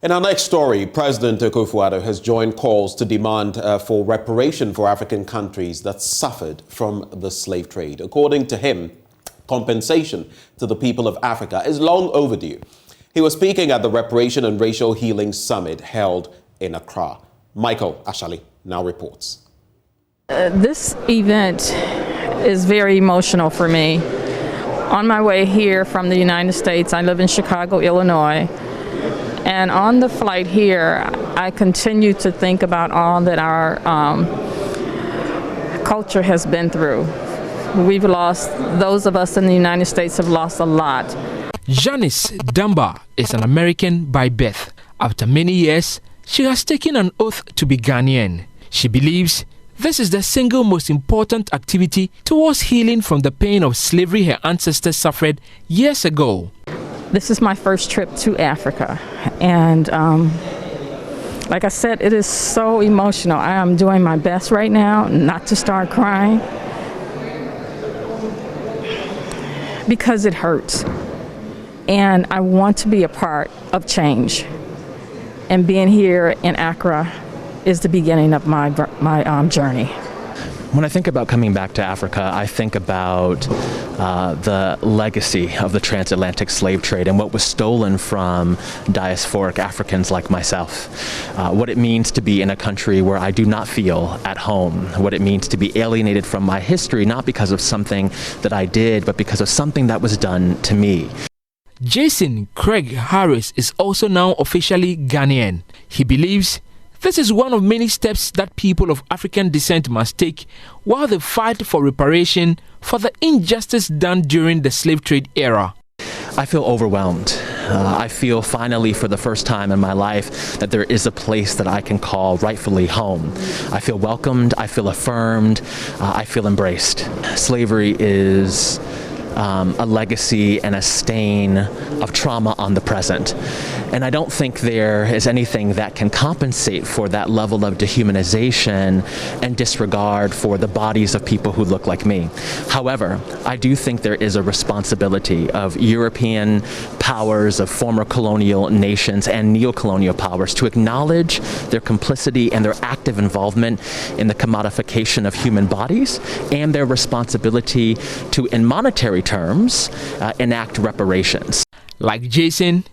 In our next story, President Akufo-Addo has joined calls to demand for reparation for African countries that suffered from the slave trade. According to him, compensation to the people of Africa is long overdue. He was speaking at the Reparation and Racial Healing Summit held in Accra. Michael Ashali now reports. This event is very emotional for me. On my way here from the United States, I live in Chicago, Illinois. And on the flight here, I continue to think about all that our culture has been through. We've lost, those of us in the United States have lost a lot. Janice Damba is an American by birth. After many years, she has taken an oath to be Ghanaian. She believes this is the single most important activity towards healing from the pain of slavery her ancestors suffered years ago. This is my first trip to Africa, and like I said, it is so emotional. I am doing my best right now not to start crying because it hurts, and I want to be a part of change, and being here in Accra is the beginning of my journey. When I think about coming back to Africa, I think about the legacy of the transatlantic slave trade and what was stolen from diasporic Africans like myself. What it means to be in a country where I do not feel at home. What it means to be alienated from my history, not because of something that I did, but because of something that was done to me. Jason Craig Harris is also now officially Ghanaian. He believes this is one of many steps that people of African descent must take while they fight for reparation for the injustice done during the slave trade era. I feel overwhelmed. I feel finally for the first time in my life that there is a place that I can call rightfully home. I feel welcomed, I feel affirmed, I feel embraced. Slavery is a legacy and a stain of trauma on the present. And I don't think there is anything that can compensate for that level of dehumanization and disregard for the bodies of people who look like me. However, I do think there is a responsibility of European powers, of former colonial nations and neo-colonial powers to acknowledge their complicity and their active involvement in the commodification of human bodies and their responsibility to, in monetary terms, enact reparations. Like Jason,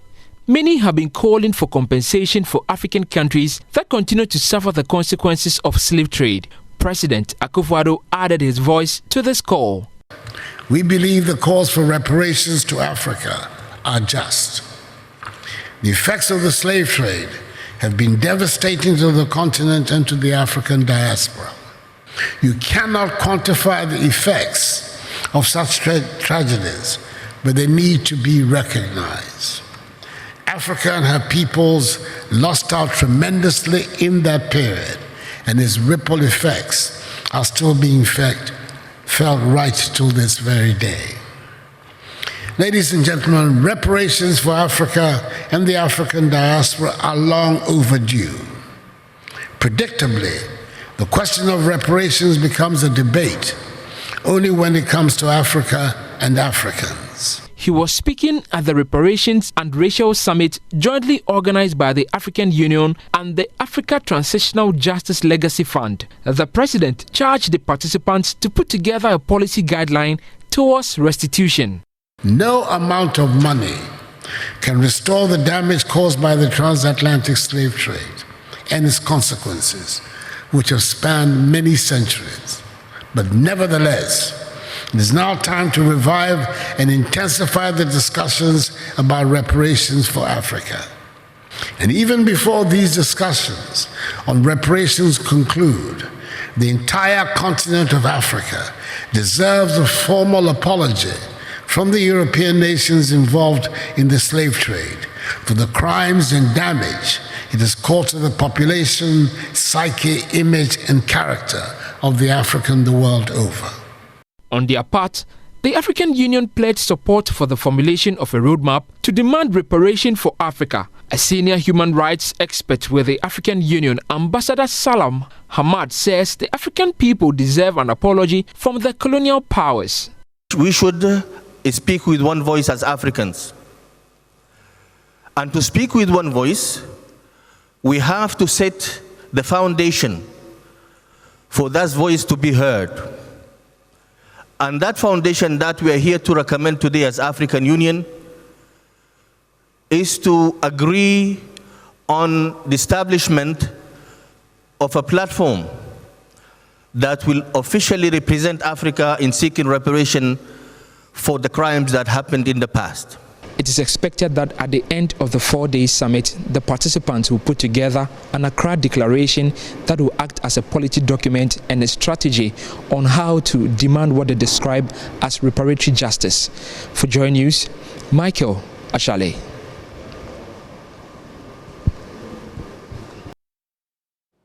many have been calling for compensation for African countries that continue to suffer the consequences of slave trade. President Akufo-Addo added his voice to this call. We believe the calls for reparations to Africa are just. The effects of the slave trade have been devastating to the continent and to the African diaspora. You cannot quantify the effects of such tragedies, but they need to be recognized. Africa and her peoples lost out tremendously in that period, and its ripple effects are still being felt right till this very day. Ladies and gentlemen, reparations for Africa and the African diaspora are long overdue. Predictably, the question of reparations becomes a debate only when it comes to Africa and Africans. He was speaking at the Reparations and Racial Summit jointly organized by the African Union and the Africa Transitional Justice Legacy Fund. The president charged the participants to put together a policy guideline towards restitution. No amount of money can restore the damage caused by the transatlantic slave trade and its consequences, which have spanned many centuries. But nevertheless, it is now time to revive and intensify the discussions about reparations for Africa. And even before these discussions on reparations conclude, the entire continent of Africa deserves a formal apology from the European nations involved in the slave trade for the crimes and damage it has caused to the population, psyche, image, and character of the African the world over. On their part, the African Union pledged support for the formulation of a roadmap to demand reparation for Africa. A senior human rights expert with the African Union, Ambassador Salam Hamad, says the African people deserve an apology from the colonial powers. We should speak with one voice as Africans. And to speak with one voice, we have to set the foundation for that voice to be heard. And that foundation that we are here to recommend today as African Union is to agree on the establishment of a platform that will officially represent Africa in seeking reparation for the crimes that happened in the past. It is expected that at the end of the 4-day summit, the participants will put together an Accra declaration that will act as a policy document and a strategy on how to demand what they describe as reparatory justice. For JoyNews, Michael Ashale.